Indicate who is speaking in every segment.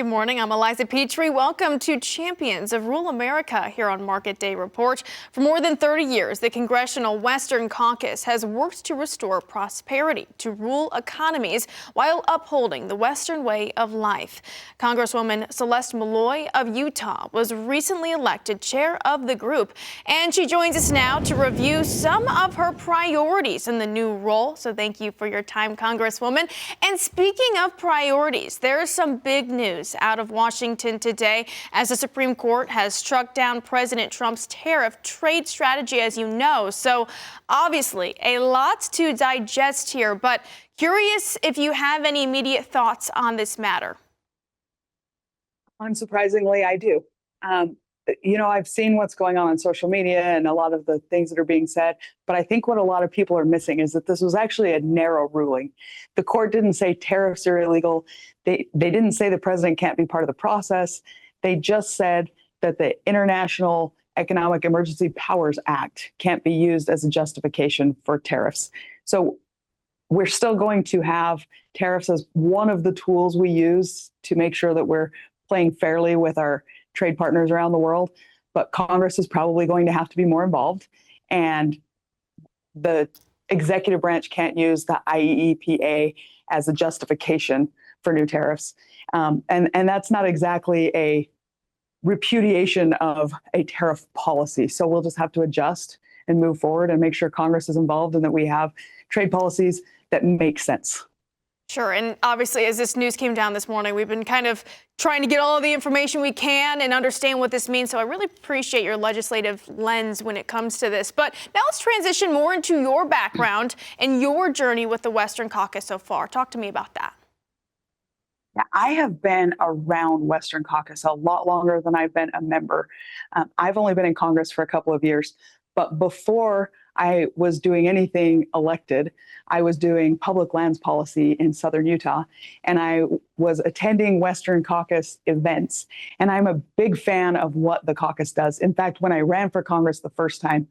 Speaker 1: Good morning. I'm Eliza Petrie. Welcome to Champions of Rural America here on Market Day Report. For more than 30 years, the Congressional Western Caucus has worked to restore prosperity to rural economies while upholding the Western way of life. Congresswoman Celeste Maloy of Utah was recently elected chair of the group, and she joins us now to review some of her priorities in the new role. So thank you for your time, Congresswoman. And speaking of priorities, there is some big news out of Washington today as the Supreme Court has struck down President Trump's tariff trade strategy, as you know. So obviously a lot to digest here, but curious if you have any immediate thoughts on this matter.
Speaker 2: Unsurprisingly, I do. I've seen what's going on social media and a lot of the things that are being said, but I think what a lot of people are missing is that this was actually a narrow ruling. The court didn't say tariffs are illegal. They didn't say the president can't be part of the process. They just said that the International Economic Emergency Powers Act can't be used as a justification for tariffs. So we're still going to have tariffs as one of the tools we use to make sure that we're playing fairly with our trade partners around the world, but Congress is probably going to have to be more involved, and the executive branch can't use the IEEPA as a justification for new tariffs. And that's not exactly a repudiation of a tariff policy. So we'll just have to adjust and move forward and make sure Congress is involved and that we have trade policies that make sense.
Speaker 1: Sure. And obviously, as this news came down this morning, we've been kind of trying to get all of the information we can and understand what this means. So I really appreciate your legislative lens when it comes to this. But now let's transition more into your background and your journey with the Western Caucus so far. Talk to me about that.
Speaker 2: Yeah, I have been around Western Caucus a lot longer than I've been a member. I've only been in Congress for a couple of years, but before I was doing anything elected, I was doing public lands policy in southern Utah, and I was attending Western Caucus events, and I'm a big fan of what the caucus does. In fact, when I ran for Congress the first time,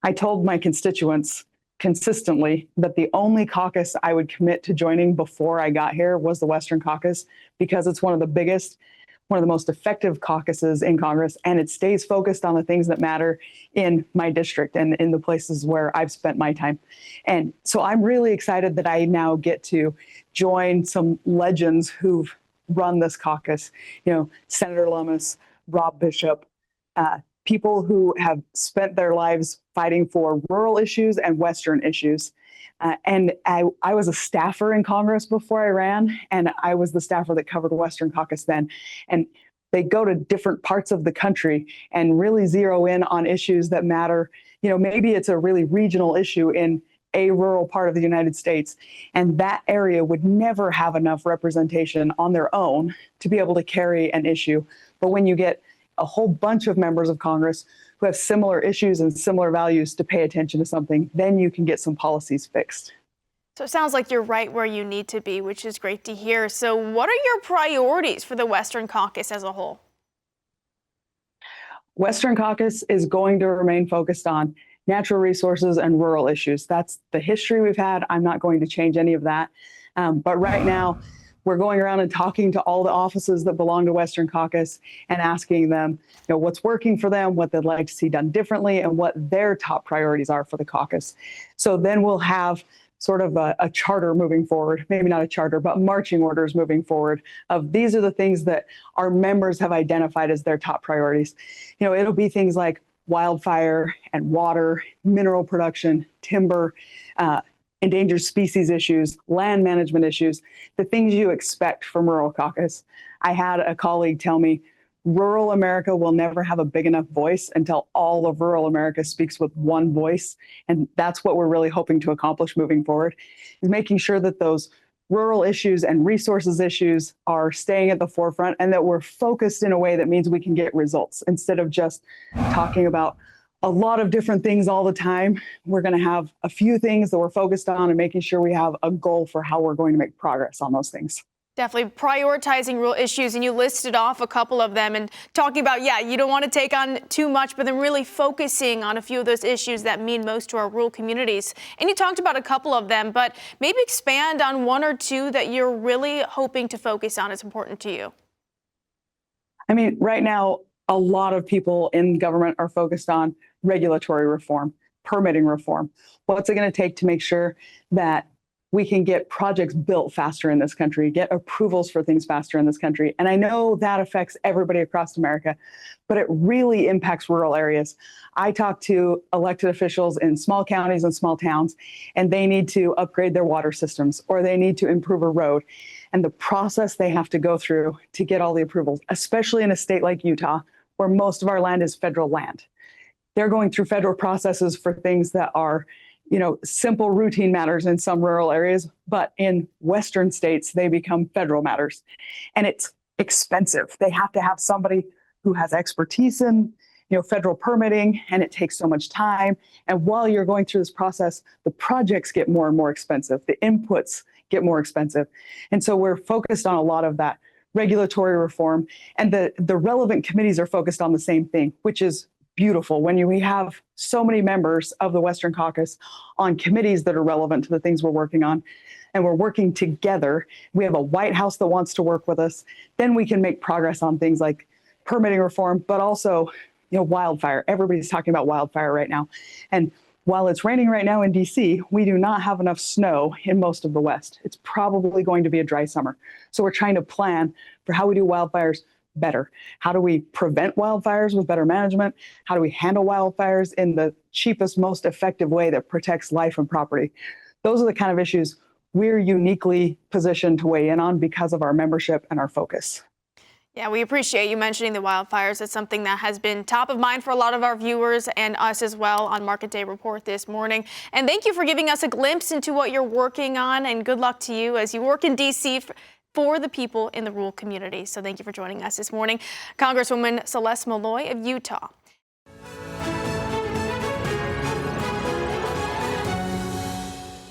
Speaker 2: I told my constituents consistently that the only caucus I would commit to joining before I got here was the Western Caucus, because it's one of the biggest, one of the most effective caucuses in Congress, and it stays focused on the things that matter in my district and in the places where I've spent my time. And so I'm really excited that I now get to join some legends who've run this caucus, Senator Lummis, Rob Bishop, people who have spent their lives fighting for rural issues and Western issues. And I was a staffer in Congress before I ran, and I was the staffer that covered Western Caucus then. And they go to different parts of the country and really zero in on issues that matter. Maybe it's a really regional issue in a rural part of the United States, and that area would never have enough representation on their own to be able to carry an issue. But when you get a whole bunch of members of Congress who have similar issues and similar values to pay attention to something, then you can get some policies fixed.
Speaker 1: So it sounds like you're right where you need to be, which is great to hear. So what are your priorities for the Western Caucus as a whole?
Speaker 2: Western Caucus is going to remain focused on natural resources and rural issues. That's the history we've had. I'm not going to change any of that. But right now, we're going around and talking to all the offices that belong to Western Caucus and asking them, what's working for them, what they'd like to see done differently, and what their top priorities are for the caucus. So then we'll have sort of a charter moving forward, maybe not a charter, but marching orders moving forward of these are the things that our members have identified as their top priorities. It'll be things like wildfire and water, mineral production, timber, endangered species issues, land management issues, the things you expect from rural caucus. I had a colleague tell me, rural America will never have a big enough voice until all of rural America speaks with one voice. And that's what we're really hoping to accomplish moving forward, is making sure that those rural issues and resources issues are staying at the forefront and that we're focused in a way that means we can get results instead of just talking about a lot of different things all the time. We're going to have a few things that we're focused on and making sure we have a goal for how we're going to make progress on those things.
Speaker 1: Definitely prioritizing rural issues, and you listed off a couple of them and talking about, you don't want to take on too much, but then really focusing on a few of those issues that mean most to our rural communities. And you talked about a couple of them, but maybe expand on one or two that you're really hoping to focus on as important to you.
Speaker 2: I mean, right now, a lot of people in government are focused on regulatory reform, permitting reform. What's it going to take to make sure that we can get projects built faster in this country, get approvals for things faster in this country? And I know that affects everybody across America, but it really impacts rural areas. I talk to elected officials in small counties and small towns, and they need to upgrade their water systems or they need to improve a road. And the process they have to go through to get all the approvals, especially in a state like Utah, where most of our land is federal land. They're going through federal processes for things that are, simple routine matters in some rural areas, but in Western states, they become federal matters. And it's expensive. They have to have somebody who has expertise in, federal permitting, and it takes so much time. And while you're going through this process, the projects get more and more expensive. The inputs get more expensive. And so we're focused on a lot of that regulatory reform, and the relevant committees are focused on the same thing, which is beautiful. When we have so many members of the Western Caucus on committees that are relevant to the things we're working on, and we're working together, we have a White House that wants to work with us, then we can make progress on things like permitting reform, but also, wildfire. Everybody's talking about wildfire right now. And while it's raining right now in DC, we do not have enough snow in most of the West. It's probably going to be a dry summer. So we're trying to plan for how we do wildfires better. How do we prevent wildfires with better management? How do we handle wildfires in the cheapest, most effective way that protects life and property? Those are the kind of issues we're uniquely positioned to weigh in on because of our membership and our focus.
Speaker 1: Yeah, we appreciate you mentioning the wildfires. It's something that has been top of mind for a lot of our viewers and us as well on Market Day Report this morning. And thank you for giving us a glimpse into what you're working on, and good luck to you as you work in D.C. for the people in the rural community. So thank you for joining us this morning. Congresswoman Celeste Maloy of Utah.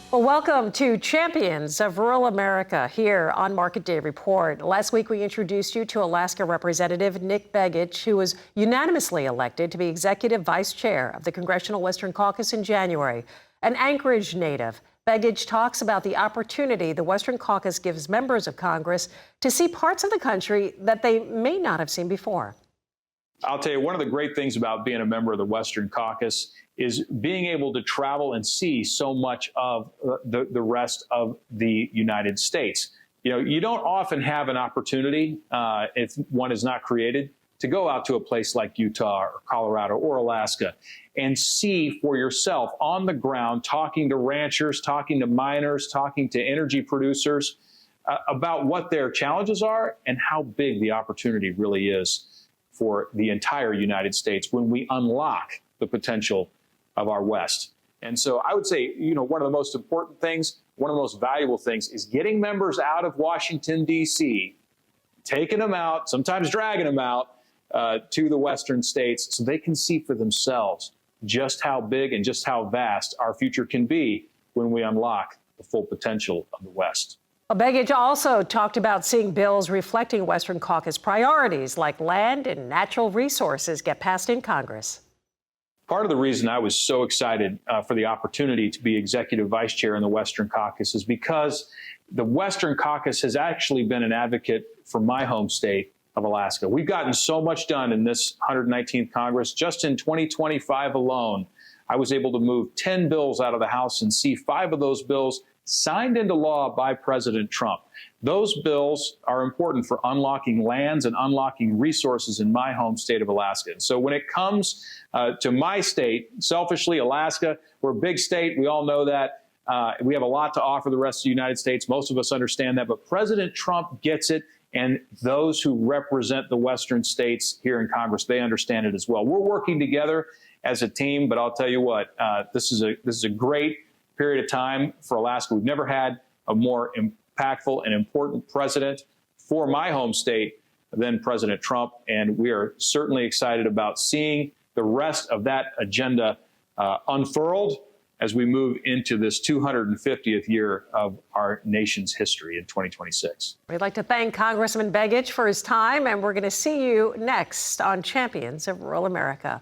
Speaker 3: Well, welcome to Champions of Rural America here on Market Day Report. Last week, we introduced you to Alaska Representative Nick Begich, who was unanimously elected to be Executive Vice Chair of the Congressional Western Caucus in January. An Anchorage native, Begich talks about the opportunity the Western Caucus gives members of Congress to see parts of the country that they may not have seen before.
Speaker 4: I'll tell you, one of the great things about being a member of the Western Caucus is being able to travel and see so much of the rest of the United States. You don't often have an opportunity, if one is not created, to go out to a place like Utah or Colorado or Alaska and see for yourself on the ground, talking to ranchers, talking to miners, talking to energy producers about what their challenges are and how big the opportunity really is for the entire United States when we unlock the potential of our West. And so I would say, one of the most important things, one of the most valuable things is getting members out of Washington, D.C., taking them out, sometimes dragging them out to the Western states so they can see for themselves just how big and just how vast our future can be when we unlock the full potential of the West.
Speaker 3: Well, Begich also talked about seeing bills reflecting Western Caucus priorities like land and natural resources get passed in Congress.
Speaker 4: Part of the reason I was so excited for the opportunity to be Executive Vice Chair in the Western Caucus is because the Western Caucus has actually been an advocate for my home state of Alaska. We've gotten so much done in this 119th Congress. Just in 2025 alone, I was able to move 10 bills out of the House and see 5 of those bills signed into law by President Trump. Those bills are important for unlocking lands and unlocking resources in my home state of Alaska. And so when it comes to my state, selfishly, Alaska, we're a big state. We all know that. We have a lot to offer the rest of the United States. Most of us understand that. But President Trump gets it. And those who represent the Western states here in Congress, they understand it as well. We're working together as a team. But I'll tell you what, this is a great period of time for Alaska. We've never had a more impactful and important president for my home state than President Trump. And we are certainly excited about seeing the rest of that agenda unfurled as we move into this 250th year of our nation's history in 2026.
Speaker 3: We'd like to thank Congressman Begich for his time, and we're going to see you next on Champions of Rural America.